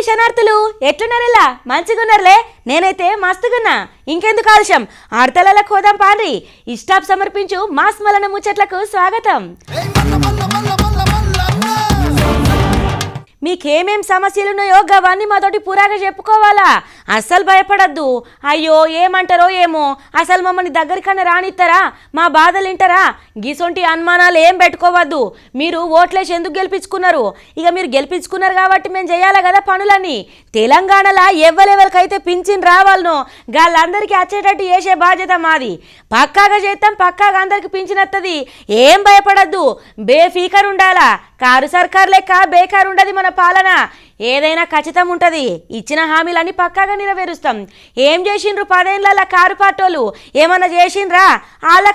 శనార్థులు ఎట్లున్నారెలా మంచిగున్నారులే నేనైతే మస్తుగున్నా ఇంకెందుకు ఆలస్యం ఆడతలల కోదాం పాండ్రి ఇష్టాప్ సమర్పించు మాస్ మలన ముచ్చట్లకు స్వాగతం మీకేమేం సమస్యలున్నాయో గవన్నీ మాతోటి పురాగా చెప్పుకోవాలా అస్సలు భయపడద్దు అయ్యో ఏమంటారో ఏమో అసలు మమ్మల్ని దగ్గరికన్నా రానిస్తారా మా బాధలు వింటారా గిసొంటి అనుమానాలు ఏం పెట్టుకోవద్దు మీరు ఓట్లేసి ఎందుకు గెలిపించుకున్నారు ఇక మీరు గెలిపించుకున్నారు కాబట్టి మేము చేయాలి కదా పనులన్నీ తెలంగాణలో ఎవరెవరికైతే పింఛన్ రావాలనో వాళ్ళందరికీ వచ్చేటట్టు చేసే బాధ్యత మాది పక్కాగా చేస్తాం పక్కాగా అందరికి పింఛన్ వస్తుంది ఏం భయపడద్దు బేఫీకర్ ఉండాలా కారు సర్కార్ లెక్క బేకారు ఉండదు మన పాలన ఏదైనా ఖచ్చితం ఉంటుంది ఇచ్చిన హామీలన్నీ పక్కాగా నెరవేరుస్తాం ఏం చేసిండ్రు 10 ఏళ్ళ కారు పార్టోలు ఏమన్నా చేసిండ్రా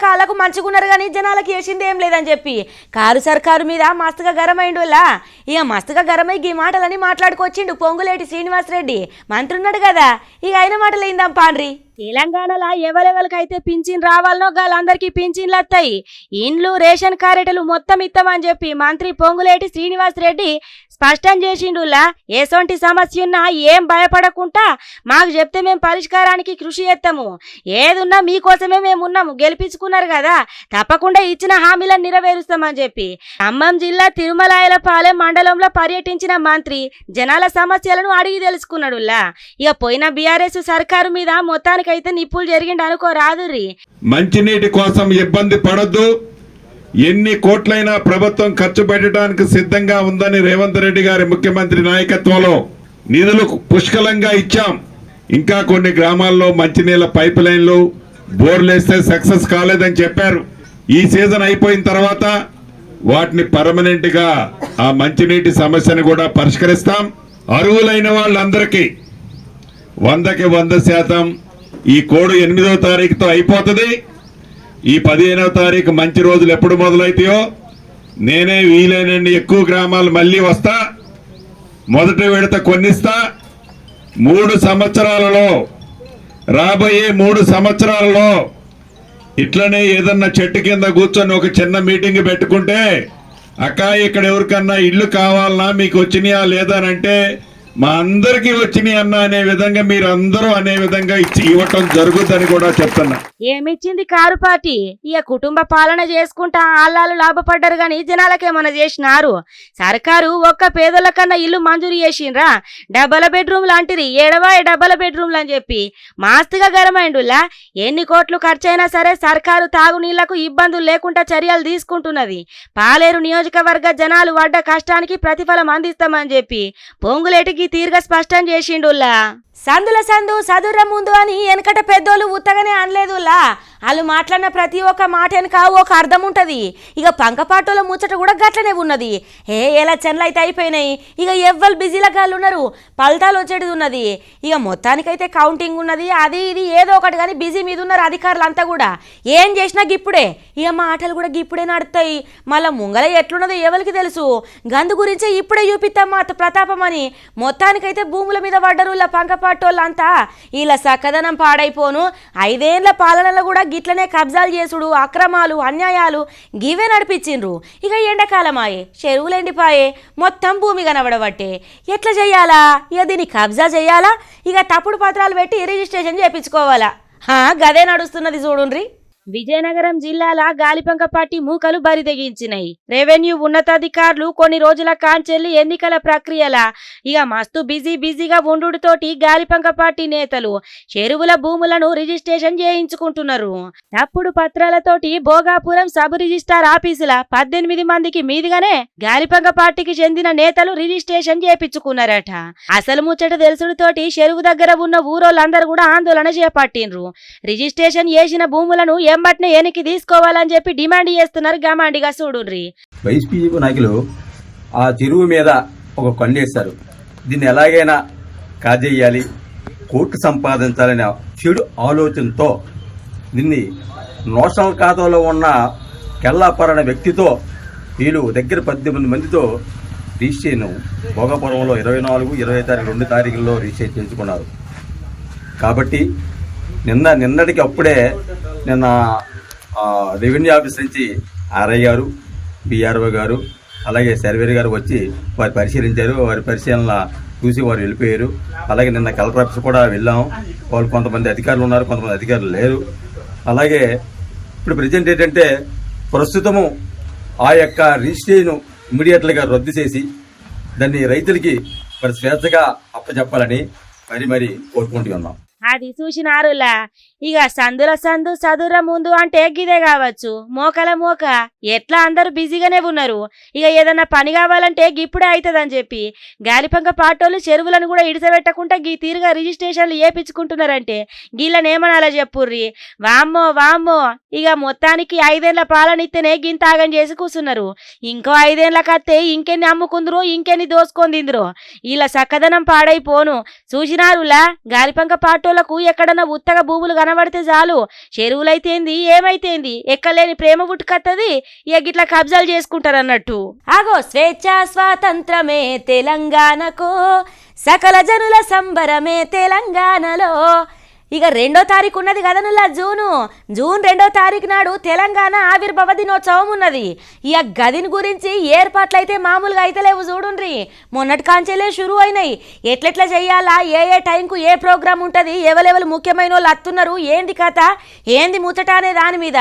వాళ్ళకు మంచిగున్నారు కానీ జనాలకు చేసింది ఏం లేదని చెప్పి కారు సర్కారు మీద మస్తుగా గరమైండు ఇక మస్తుగా గరమై ఈ మాటలని మాట్లాడుకొచ్చిండు పొంగులేటి శ్రీనివాసరెడ్డి మంత్రి ఉన్నాడు కదా ఇక ఆయన మాటలు ఏందాం పాండ్రి తెలంగాణలో ఎవరెవరికైతే పింఛన్ రావాలనో వాళ్ళందరికీ పింఛన్లు వస్తాయి ఇండ్లు రేషన్ కార్డులు మొత్తం ఇస్తామని చెప్పి మంత్రి పొంగులేటి శ్రీనివాసరెడ్డి స్పష్టం చేసిండులా ఎసొంటి సమస్య ఉన్నా ఏం భయపడకుండా మాకు చెప్తే మేము పరిష్కారానికి కృషి చేస్తాము ఏదున్నా మీకోసమే మేము ఉన్నాము గెలిపించుకున్నారు కదా తప్పకుండా ఇచ్చిన హామీలను నెరవేరుస్తామని చెప్పి ఖమ్మం జిల్లా తిరుమలాయలపాలెం మండలంలో పర్యటించిన మంత్రి జనాల సమస్యలను అడిగి తెలుసుకున్నాడులా ఇక పోయిన బీఆర్ఎస్ సర్కారు మీద మొత్తానికైతే నిప్పులు జరిగిండు అనుకోరాదుర్రి మంచినీటి కోసం ఇబ్బంది పడొద్దు ఎన్ని కోట్లైనా ప్రభుత్వం ఖర్చు పెట్టడానికి సిద్ధంగా ఉందని రేవంత్ రెడ్డి గారి ముఖ్యమంత్రి నాయకత్వంలో నిధులు పుష్కలంగా ఇచ్చాం ఇంకా కొన్ని గ్రామాల్లో మంచినీళ్ళ పైప్ లైన్లు బోర్లేస్తే సక్సెస్ కాలేదని చెప్పారు ఈ సీజన్ అయిపోయిన తర్వాత వాటిని పర్మనెంట్ గా ఆ మంచినీటి సమస్యను కూడా పరిష్కరిస్తాం అర్హులైన వాళ్ళందరికీ 100కి 100% ఈ కోడ్ 8వ తారీఖుతో అయిపోతుంది ఈ 15వ తారీఖు మంచి రోజులు ఎప్పుడు మొదలైతాయో నేనే వీలైనన్ని ఎక్కువ గ్రామాలు మళ్ళీ వస్తా మొదటి విడత కొన్నిస్తా 3 సంవత్సరాలలో రాబోయే 3 సంవత్సరాలలో ఇట్లనే ఏదన్నా చెట్టు కింద కూర్చొని ఒక చిన్న మీటింగ్ పెట్టుకుంటే అక్క ఇక్కడ ఎవరికన్నా ఇల్లు కావాలన్నా మీకు వచ్చినాయా లేదా అంటే మా అందరికీ వచ్చినాయి అన్న అనే విధంగా మీరు అందరూ అనే విధంగా ఇవ్వటం జరుగుతుందని కూడా చెప్తున్నా ఏమిచ్చింది కారు పార్టీ ఇక కుటుంబ పాలన చేసుకుంటా ఆళ్ళాలు లాభపడ్డారు గాని జనాలకేమన్నా చేసినారు సర్కారు ఒక్క పేదల కన్నా ఇల్లు మంజూరు చేసిండ్రా డబల్ బెడ్రూమ్ లాంటిది డబల్ బెడ్రూమ్లు అని చెప్పి మాస్తుగా గరమైండులా ఎన్ని కోట్లు ఖర్చైనా సరే సర్కారు తాగునీళ్లకు ఇబ్బందులు లేకుండా చర్యలు తీసుకుంటున్నది పాలేరు నియోజకవర్గ జనాలు పడ్డ కష్టానికి ప్రతిఫలం అందిస్తామని చెప్పి పొంగులేటికి తీరుగా స్పష్టం చేసిండుల్లా సందుల సందు సదుర ముందు అని వెనకట పెద్దోళ్ళు ఉత్తగానే అనలేదులా వాళ్ళు మాట్లాడిన ప్రతి ఒక్క మాట వెనక ఒక అర్థం ఉంటుంది ఇక పంకపాటోల ముచ్చట కూడా గట్లనే ఉన్నది ఎలక్షన్లు అయితే అయిపోయినాయి ఇక ఎవ్వరు బిజీల గాళ్ళు ఉన్నారు ఫలితాలు వచ్చేది ఉన్నది ఇక మొత్తానికైతే కౌంటింగ్ ఉన్నది అది ఇది ఏదో ఒకటి కానీ బిజీ మీద ఉన్నారు అధికారులు అంతా కూడా ఏం చేసినా గిప్పుడే ఇక మాటలు కూడా గిప్పుడే నడుస్తాయి మళ్ళీ ముంగల ఎట్లున్నదో ఎవరికి తెలుసు గందు గురించే ఇప్పుడే చూపిస్తాం మా ప్రతాపం అని మొత్తానికైతే భూముల మీద పడ్డరు ఇలా పంకపాటోళ్ళంతా ఇలా సక్కదనం పాడైపోను 5 ఏళ్ల పాలనలో కూడా గిట్లనే కబ్జాలు చేసుడు అక్రమాలు అన్యాయాలు గివే నడిపించిండ్రు ఇక ఎండాకాలమాయే చెరువులు ఎండిపాయే మొత్తం భూమి కనబడబట్టే ఎట్లా చెయ్యాలా ఇక దీన్ని కబ్జా చెయ్యాలా ఇక తప్పుడు పత్రాలు పెట్టి రిజిస్ట్రేషన్ చేయించుకోవాలా గదే నడుస్తున్నది చూడుండ్రి విజయనగరం జిల్లాల గాలిపంక పార్టీ మూకలు బరితెగించినాయి రెవెన్యూ ఉన్నతాధికారులు కొన్ని రోజుల కాంచెల్లి ఎన్నికల ప్రక్రియల ఇక మస్తు బిజీగా ఉండుతోటి గాలిపంక పార్టీ నేతలు చెరువుల భూములను రిజిస్ట్రేషన్ చేయించుకుంటున్నారు తప్పుడు పత్రాలతోటి భోగాపురం సబ్ రిజిస్ట్రార్ ఆఫీసుల 18 మందికి మీదుగానే గాలిపంక పార్టీకి చెందిన నేతలు రిజిస్ట్రేషన్ చేయించుకున్నారట అసలు ముచ్చట తెలుసుడుతోటి చెరువు దగ్గర ఉన్న ఊరోళ్ళందరూ కూడా ఆందోళన చేపట్టిండ్రు రిజిస్ట్రేషన్ చేసిన భూములను ఎంబట్నే ఎనికి తీసుకోవాలని చెప్పి డిమాండ్ చేస్తున్నారు గమాండిగా చూడుర్రి వైసీపీ నాయకులు ఆ చెరువు మీద ఒక కన్నేశారు దీన్ని ఎలాగైనా కాజేయాలి కోర్టు సంపాదించాలనే చెడు ఆలోచనతో దీన్ని నోషనల్ ఖాతాలో ఉన్న కెల్లాపరణ వ్యక్తితో వీళ్ళు దగ్గర 18 మందితో రిజిస్ట్రేషన్ భోగపురంలో 24, 20 తారీఖు 2 తారీఖుల్లో రిజిస్ట్రేషన్ చేయించుకున్నారు కాబట్టి నిన్నటికి అప్పుడే నిన్న రెవెన్యూ ఆఫీస్ నుంచి ఆర్ఐ గారు బిఆర్ఓ గారు అలాగే సర్వేర్ గారు వచ్చి వారు పరిశీలించారు వారి పరిశీలన చూసి వారు వెళ్ళిపోయారు. అలాగే నిన్న కలెక్టర్ ఆఫీస్ కూడా వెళ్ళాము. వాళ్ళు కొంతమంది అధికారులు ఉన్నారు, కొంతమంది అధికారులు లేరు. అలాగే ఇప్పుడు ప్రజెంట్ ఏంటంటే ప్రస్తుతము ఆ యొక్క రిజిస్ట్రేషన్ ఇమీడియట్గా రద్దు చేసి దాన్ని రైతులకి మరి స్వేచ్ఛగా అప్పచెప్పాలని మరి కోరుకుంటూ ఉన్నాం. అది చూసినారులా. ఇక సందుల సందు చదుర ముందు అంటే గిదే కావచ్చు. మోకల మోక ఎట్లా అందరూ బిజీగానే ఉన్నారు. ఇక ఏదన్నా పని కావాలంటే గిప్పుడే అవుతుందని చెప్పి గాలిపంక పాటోళ్ళు చెరువులను కూడా ఇడిసబెట్టకుండా గీ తీరుగా రిజిస్ట్రేషన్లు ఏపించుకుంటున్నారంటే గీళ్ళనేమనాలా చెప్పుర్రి. వామ్మో వామ్మో, ఇక మొత్తానికి 5 ఏళ్ల పాలనిస్తేనే గింత ఆగం చేసి కూర్చున్నారు. ఇంకో 5 ఏళ్ల కత్తే ఇంకెన్ని అమ్ముకుందరో ఇంకెన్ని దోసుకొందిందరో. ఇలా చక్కదనం పాడైపోను. చూసినారులా, గాలిపంక పాటోళ్లకు ఎక్కడన్నా ఉత్తగా భూములు కనబడితే చాలు చెరువులైతేంది ఏమైతేంది ఎక్కలేని ప్రేమ పుట్టుకత్తది. ఇక గిట్లా కబ్జాలు చేసుకుంటారు అన్నట్టు. ఆగో స్వేచ్ఛ స్వాతంత్రమే తెలంగాణకు, సకల జనుల సంబరమే తెలంగాణలో. ఇక 2వ తారీఖు ఉన్నది కదనుల్లా జూన్ 2వ తారీఖు నాడు తెలంగాణ ఆవిర్భావ దినోత్సవం ఉన్నది. ఇక గదిని గురించి ఏర్పాట్లయితే మామూలుగా అయితే లేవు చూడుండ్రి. మొన్నటి కాంచెలే షురు అయినాయి. ఎట్లెట్లా చెయ్యాలా, ఏ టైంకు ఏ ప్రోగ్రాం ఉంటుంది, ఎవరెవరు ముఖ్యమైన వాళ్ళు అత్తున్నారు, ఏంది కథ, ఏంది ముచ్చట అనే దాని మీద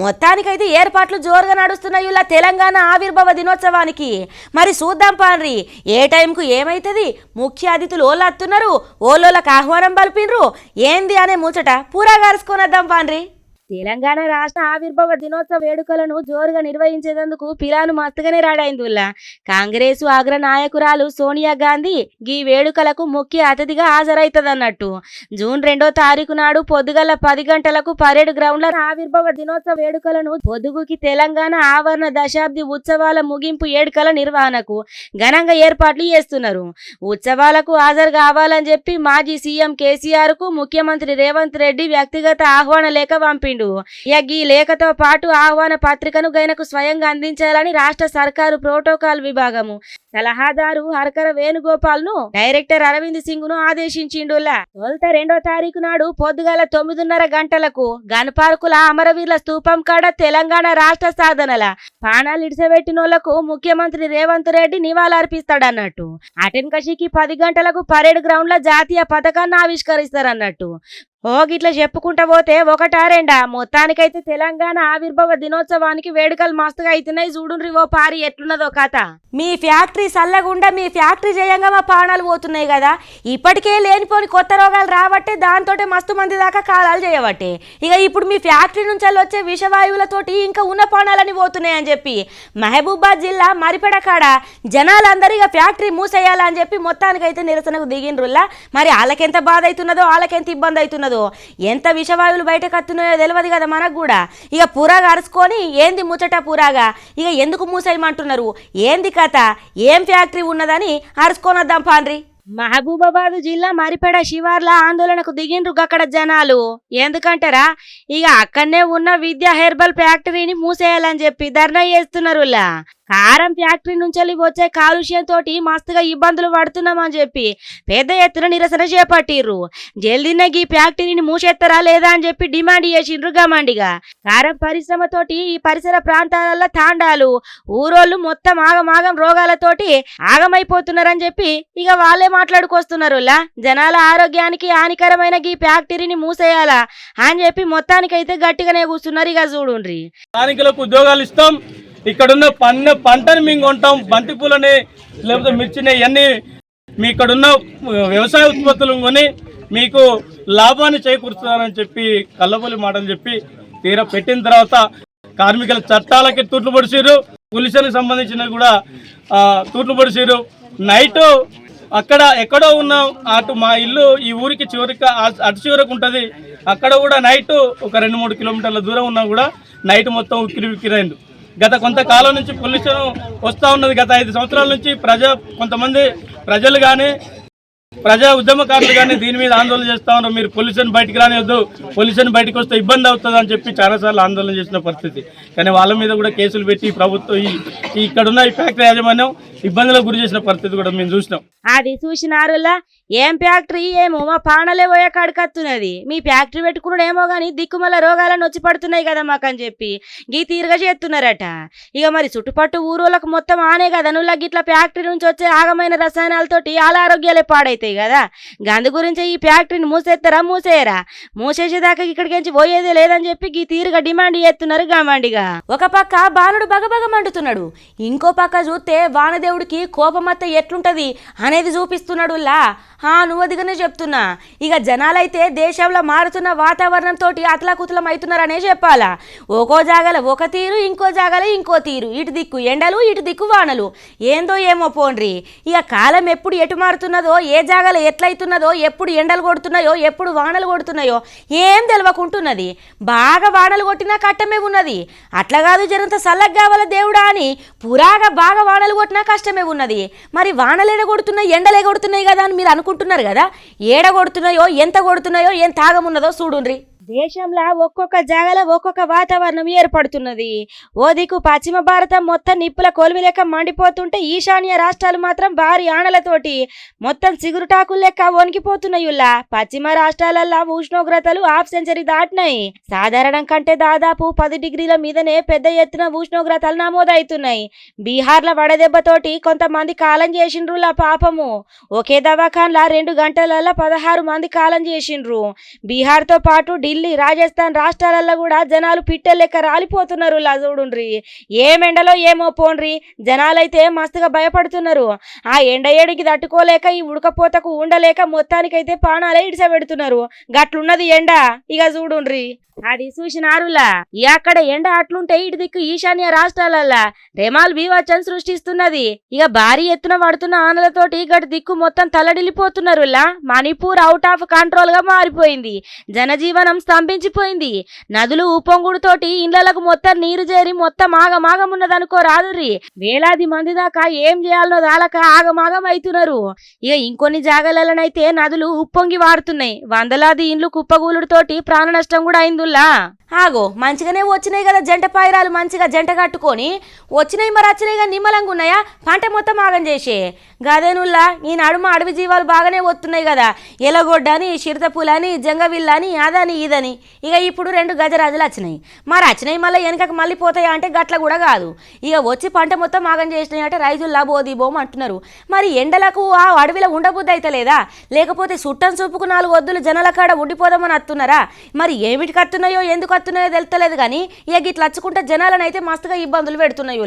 మొత్తానికైతే ఏర్పాట్లు జోరుగా నడుస్తున్నాయి ఇలా తెలంగాణ ఆవిర్భావ దినోత్సవానికి. మరి చూద్దాం పాన్రి ఏ టైంకు ఏమైతుంది, ముఖ్య అతిథులు ఓళ్ళు అత్తున్నారు, ఓళ్ళోళ్ళకి ఆహ్వానం పలిపినరు, ఏంది అనే ముచ్చట పూరా గారుసుకొనొద్దాం పాన్రి. తెలంగాణ రాష్ట్ర ఆవిర్భావ దినోత్సవ వేడుకలను జోరుగా నిర్వహించేందుకు పిలాను మస్తుగానే రాడైందుల్లా. కాంగ్రెస్ అగ్ర నాయకురాలు సోనియా గాంధీ గీ వేడుకలకు ముఖ్య అతిథిగా హాజరైతదన్నట్టు. జూన్ 2వ తారీఖు నాడు పొద్దుగల 10 గంటలకు పరేడ్ గ్రౌండ్ల ఆవిర్భావ దినోత్సవ వేడుకలను పొద్దుగుకి తెలంగాణ ఆవరణ దశాబ్ది ఉత్సవాల ముగింపు వేడుకల నిర్వహణకు ఘనంగా ఏర్పాట్లు చేస్తున్నారు. ఉత్సవాలకు హాజరు కావాలని చెప్పి మాజీ సీఎం కేసీఆర్ కు ముఖ్యమంత్రి రేవంత్ రెడ్డి వ్యక్తిగత ఆహ్వాన లేఖ పంపిండు. ఈ లేఖతో పాటు ఆహ్వాన పత్రికను గైనకు స్వయంగా అందించాలని రాష్ట్ర సర్కారు ప్రోటోకాల్ విభాగము సలహాదారు హర్కర వేణుగోపాల్ ను డైరెక్టర్ అరవింద్ సింగ్ ను ఆదేశించిండులా. 2వ తారీఖు నాడు పొద్దుగాల 9:30 గంటలకు గన్పార్కుల అమరవీరుల స్తూపం కాడ తెలంగాణ రాష్ట్ర సాధనల పానాలు ఇడిసబెట్టినోళ్లకు ముఖ్యమంత్రి రేవంత్ రెడ్డి నివాళులర్పిస్తాడన్నట్టు. అటెన్కషికి 10 గంటలకు పరేడ్ గ్రౌండ్ లో జాతీయ పతాకాన్ని ఆవిష్కరిస్తారన్నట్టు. గిట్లా చెప్పుకుంటా పోతే 1-2 మొత్తానికైతే తెలంగాణ ఆవిర్భావ దినోత్సవానికి వేడుకలు మస్తుగా అవుతున్నాయి చూడుండ్రి. ఓ పారి ఎట్లున్నదో కథ. మీ ఫ్యాక్టరీ సల్లగుండా మీ ఫ్యాక్టరీ చేయంగా మా పానాలు పోతున్నాయి కదా. ఇప్పటికే లేనిపోని కొత్త రోగాలు రాబట్టే దాంతో మస్తు మంది దాకా కాలాలు చేయబట్టే. ఇక ఇప్పుడు మీ ఫ్యాక్టరీ నుంచి వచ్చే విషవాయువులతోటి ఇంకా ఉన్న పానాలని పోతున్నాయి అని చెప్పి మహబూబాద్ జిల్లా మరిపెడ కాడ జనాలందరూ ఇక ఫ్యాక్టరీ మూసేయాలని చెప్పి మొత్తానికైతే నిరసనకు దిగిండ్రుల్లా. మరి వాళ్ళకెంత బాధ అవుతున్నదో, వాళ్ళకెంత ఇబ్బంది అవుతున్నదో, ఎంత విషవాయువులు బయటకు వస్తున్నాయో తెలియదు కదా మనకు కూడా. ఇక పూరాగా అరుచుకొని ఏంది ముచ్చట పూరాగా, ఇక ఎందుకు మూసేయమంటున్నారు, ఏంది కథ, ఏం ఫ్యాక్టరీ ఉన్నదని అరుచుకొనొద్దాం పాన్రి. మహబూబాబాద్ జిల్లా మరిపెడ శివార్ల ఆందోళనకు దిగిండ్రు అక్కడ జనాలు. ఎందుకంటారా, ఇక అక్కడనే ఉన్న విద్యా హెర్బల్ ఫ్యాక్టరీని మూసేయాలని చెప్పి ధర్నా చేస్తున్నారులా. కారం ఫ్యాక్టరీ నుంచి వచ్చే కాలుష్యంతో మస్తుగా ఇబ్బందులు పడుతున్నామని చెప్పి పెద్ద ఎత్తున నిరసన చేపట్టిర్రు. జల్దీనే ఈ ఫ్యాక్టరీని మూసేస్తారా లేదా అని చెప్పి డిమాండ్ చేసిండ్రు గమండిగా. కారం పరిశ్రమతోటి ఈ పరిసర ప్రాంతాలలో తాండాలు ఊరోళ్ళు మొత్తం ఆగమాగం రోగాలతోటి ఆగమైపోతున్నారని చెప్పి ఇక వాళ్ళే మాట్లాడుకొస్తున్నారు. జనాల ఆరోగ్యానికి హానికరమైన ఈ ఫ్యాక్టరీని మూసేయాలా అని చెప్పి మొత్తానికైతే గట్టిగానే కూర్చున్నారు. ఇక చూడుండ్రి, స్థానికులకు ఉద్యోగాలు ఇస్తాం, ఇక్కడున్న పంటని మేము కొంటాం, బంతి పూలని లేకపోతే మిర్చిని ఇవన్నీ మీ ఇక్కడున్న వ్యవసాయ ఉత్పత్తులను కొని మీకు లాభాన్ని చేకూరుస్తారని చెప్పి కళ్ళబొలి మాటలు చెప్పి తీరా పెట్టిన తర్వాత కార్మికుల చట్టాలకి తూట్లు పొడిచారు. పొల్యూషన్కి సంబంధించిన కూడా తూట్లు పొడిచారు. నైటు అక్కడ ఎక్కడో ఉన్న అటు మా ఇల్లు ఈ ఊరికి చివరికి అటు చివరకు ఉంటుంది. అక్కడ కూడా నైటు ఒక 2-3 కిలోమీటర్ల దూరం ఉన్నా కూడా నైట్ మొత్తం ఉక్కిరిబిక్కిరైంది. గత కొంతకాలం నుంచి పొల్యూషన్ వస్తూ ఉన్నది. గత 5 సంవత్సరాల నుంచి కొంతమంది ప్రజలు కానీ ప్రజా ఉద్యమకారులు కానీ దీని మీద ఆందోళన చేస్తూ ఉన్నారు. మీరు పొల్యూషన్ బయటికి రానివద్దు, పొల్యూషన్ బయటకు వస్తే ఇబ్బంది అవుతుంది అని చెప్పి చాలాసార్లు ఆందోళన చేసిన పరిస్థితి. కానీ వాళ్ళ మీద కూడా కేసులు పెట్టి ప్రభుత్వం ఇక్కడున్న ఈ ఫ్యాక్టరీ యాజమాన్యం ఇబ్బందులకు గురి చేసిన పరిస్థితి కూడా మేము చూసినాం. అది చూసినారులా ఏం ఫ్యాక్టరీ ఏమో మా పానలే పోయే కడుకత్తున్నది. మీ ఫ్యాక్టరీ పెట్టుకున్నాడేమో గాని దిక్కుమల రోగాలను వచ్చి పడుతున్నాయి కదా మాకని చెప్పి గీ తీరుగా చేస్తున్నారట. ఇక మరి చుట్టుపట్టు ఊరోళ్ళకు మొత్తం ఆనే కదా నువ్వు గిట్ల ఫ్యాక్టరీ నుంచి వచ్చే ఆగమైన రసాయనాలతోటి వాళ్ళ ఆరోగ్యాలే పాడైతాయి కదా. గందు గురించి ఈ ఫ్యాక్టరీని మూసేస్తారా మూసేయరా? మూసేసేదాకా ఇక్కడికి పోయేదే లేదని చెప్పి గీ తీరుగా డిమాండ్ చేస్తున్నారు గామండిగా. ఒక పక్క బాణుడు బగబగ మండుతున్నాడు, ఇంకో పక్క చూస్తే వానదేవుడికి కోపమత్త ఎట్లుంటది అనేది చూపిస్తున్నాడు. నువ్వు దిగనే చెప్తున్నా. ఇక జనాలైతే దేశంలో మారుతున్న వాతావరణంతో అతలాకుతలం అవుతున్నారనే చెప్పాలా. ఒక్కో జాగాల ఒక తీరు, ఇంకో జాగాల ఇంకో తీరు, ఇటు దిక్కు ఎండలు ఇటు దిక్కు వానలు, ఏందో ఏమో పోండ్రి. ఇక కాలం ఎప్పుడు ఎటు మారుతున్నదో, ఏ జాగాల ఎట్లయితున్నదో, ఎప్పుడు ఎండలు కొడుతున్నాయో ఎప్పుడు వానలు కొడుతున్నాయో ఏం తెలియకుంటున్నది. బాగా వానలు కొట్టినా కట్టమే ఉన్నది. అట్లా కాదు జరంత సల్లగా కావాల దేవుడా అని పురాగా బాగా వానలు కొట్టినా కష్టమే ఉన్నది. మరి వానలు ఎడ కొడుతున్నాయి ఎండలే కొడుతున్నాయి కదా అని మీరు అనుకుంటున్నారు కదా. ఏడ కొడుతున్నాయో ఎంత కొడుతున్నాయో ఏం తాగమున్నదో చూడుండ్రి. దేశంలో ఒక్కొక్క జాగలో ఒక్కొక్క వాతావరణం ఏర్పడుతున్నది. ఓ దిక్కు పశ్చిమ భారతం మొత్తం నిప్పుల కొలిమి లెక్క మండిపోతుంటే ఈశాన్య రాష్ట్రాలు మాత్రం భారీ ఆనలతోటి మొత్తం సిగురుటాకులు లెక్క వణికిపోతున్నాయుల్లా. పశ్చిమ రాష్ట్రాలల్లో ఉష్ణోగ్రతలు హాఫ్ సెంచరీ దాటినాయి. సాధారణం కంటే దాదాపు 10 డిగ్రీల మీదనే పెద్ద ఎత్తున ఉష్ణోగ్రతలు నమోదవుతున్నాయి. బీహార్ల వడదెబ్బతోటి కొంతమంది కాలం చేసిండ్రులా పాపము. ఒకే దవాఖాన్లా 2 గంటలలో 16 మంది కాలం చేసిండ్రు. బీహార్తో పాటు ఢిల్లీ, రాజస్థాన్ రాష్ట్రాలలో కూడా జనాలు పిట్టె లెక్క రాలిపోతున్నారు. చూడుండ్రి ఏం ఎండలో ఏమో పోండ్రి. జనాలైతే మస్తుగా భయపడుతున్నారు. ఆ ఎండ ఏడికి తట్టుకోలేక ఈ ఉడకపోతకు ఉండలేక మొత్తానికైతే పానాలే ఇడిసబెడుతున్నారు. గట్లున్నది ఎండ. ఇక చూడుండ్రి అది చూసినారులా. అక్కడ ఎండ అట్లుంటే ఇటు దిక్కు ఈశాన్య రాష్ట్రాలల్లా రెమాల్ బీవచ్చం సృష్టిస్తున్నది. ఇక భారీ ఎత్తున పడుతున్న ఆనలతోటి గటు దిక్కు మొత్తం తల్లడిల్లిపోతున్నారులా. మణిపూర్ అవుట్ ఆఫ్ కంట్రోల్ గా మారిపోయింది. జనజీవనం స్తంభించిపోయింది. నదులు ఉప్పొంగుడుతోటి ఇండ్లకు మొత్తం నీరు చేరి మొత్తం ఆగమాగమున్నదనుకో రాదుర్రి. వేలాది మంది దాకా ఏం చేయాలనో దాలక ఆగమాగం అవుతున్నారు. ఇక ఇంకొన్ని జాగాలనైతే నదులు ఉప్పొంగి వాడుతున్నాయి. వందలాది ఇండ్లు కుప్పగూలుడుతోటి ప్రాణ నష్టం కూడా అయింది. ఆగో మంచిగానే వచ్చినాయి కదా జంట పాయిరాలు, మంచిగా జంట కట్టుకొని వచ్చినాయి. మరి వచ్చినాయి కానీ నిమ్మలంగా ఉన్నాయా? పంట మొత్తం ఆగం చేసే గదేనుల్లా. ఈ నడుమ అడవి జీవాలు బాగానే వస్తున్నాయి కదా, ఎలగొడ్డని, చిరుతపులని, జంగవిల్లని, అదని ఇదని. ఇక ఇప్పుడు 2 గజరాజులు వచ్చినాయి. మరి వచ్చినాయి మళ్ళీ వెనకకు మళ్ళీ పోతాయా అంటే గట్ల కూడా కాదు. ఇక వచ్చి పంట మొత్తం ఆగం చేసినాయి అంటే రైతుల్లా బోదిబోం అంటున్నారు. మరి ఎండలకు ఆ అడవిలో ఉండబుద్ధి అయితే లేదా? లేకపోతే చుట్టం చూపుకు 4 వద్దులు జనాల కాడ ఉండిపోదామని అత్తున్నారా? మరి ఏమిటికి అత్తున్నాయో ఎందుకు అత్తున్నాయో తెలుస్తలేదు కానీ ఇక గిట్లా వచ్చుకుంటే జనాలను అయితే మస్తుగా ఇబ్బందులు పెడుతున్నాయి.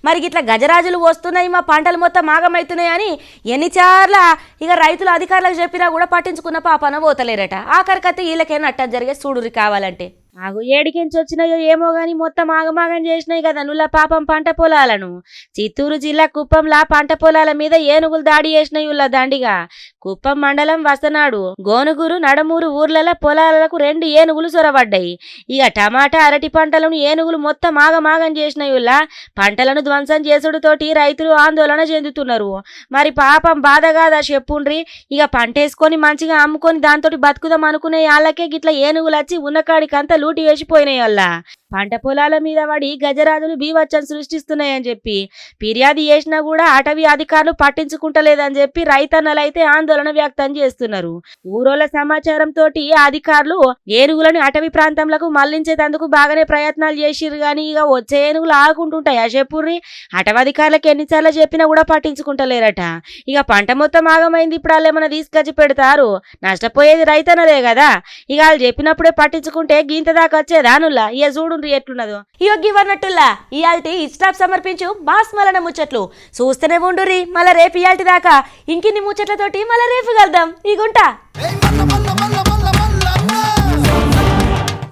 మరి గిట్లా గజరాజులు వస్తున్నాయి, మా పంటలు మొత్తం ఆగమవుతున్నాయి అని ఎన్నిసార్ల ఇక రైతులు అధికారులకు చెప్పినా కూడా పట్టించుకున్న పాపన పోతలేరట. ఆఖరికైతే వీళ్ళకేనా అట్ట జరిగే చూడురి కావాలంటే. ఆగు ఏడికించి వచ్చినాయో ఏమో గాని మొత్తం ఆగమాగం చేసినాయి కదా నువ్వుల పాపం పంట పొలాలను. చిత్తూరు జిల్లా కుప్పంలా పంట పొలాల మీద ఏనుగులు దాడి చేసినాయి దండిగా. కుప్పం మండలం వసనాడు, గోనుగురు, నడమూరు ఊర్లలో పొలాలకు 2 ఏనుగులు సొరబడ్డాయి. ఇక టమాటా, అరటి పంటలను ఏనుగులు మొత్తం ఆగమాగం చేసినాయి. పంటలను ధ్వంసం చేసుడుతోటి రైతులు ఆందోళన చెందుతున్నారు. మరి పాపం బాధ కాదా చెప్పుండ్రి. ఇక పంటేసుకొని మంచిగా అమ్ముకొని దాంతో బతుకుదాం అనుకునే వాళ్ళకే గిట్ల ఏనుగులు వచ్చి ఉన్నకాడికంతా లూటి వేసిపోయినాయి. వల్ల పంట పొలాల మీద పడి గజరాజులు బీవచ్చం సృష్టిస్తున్నాయని చెప్పి ఫిర్యాదు చేసినా కూడా అటవీ అధికారులు పట్టించుకుంటలేదని చెప్పి రైతన్నలైతే ఆందోళన వ్యక్తం చేస్తున్నారు. ఊరోళ్ళ సమాచారంతో అధికారులు ఏనుగులను అటవీ ప్రాంతంలో మళ్లించేందుకు బాగానే ప్రయత్నాలు చేసిర్రు గాని ఇక వచ్చే ఏనుగులు ఆగుకుంటుంటాయా చెప్పుర్రి. అటవధికారులకు ఎన్నిసార్లు చెప్పినా కూడా పట్టించుకుంటలేరట. ఇక పంట మొత్తం ఆగమైంది. ఇప్పుడు వాళ్ళు ఏమైనా తీసుకొచ్చి పెడతారు, నష్టపోయేది రైతన్నలే కదా. ఇక వాళ్ళు చెప్పినప్పుడే పట్టించుకుంటే గీంత దాకా వచ్చేదానుల్లా. ఇక చూడు ఎట్లున్నదో. ఇవన్నట్టుల్లా ఇయాల్టి ఇస్టాప్ సమర్పించు బాస్మలన ముచ్చట్లు చూస్తూనే ఉండుర్రి. మళ్ళా రేపు ఇయాల్టి దాకా ఇంకిన్ని ముచ్చట్లతోటి మళ్ళా రేపు కలుద్దాం. ఈ గుంట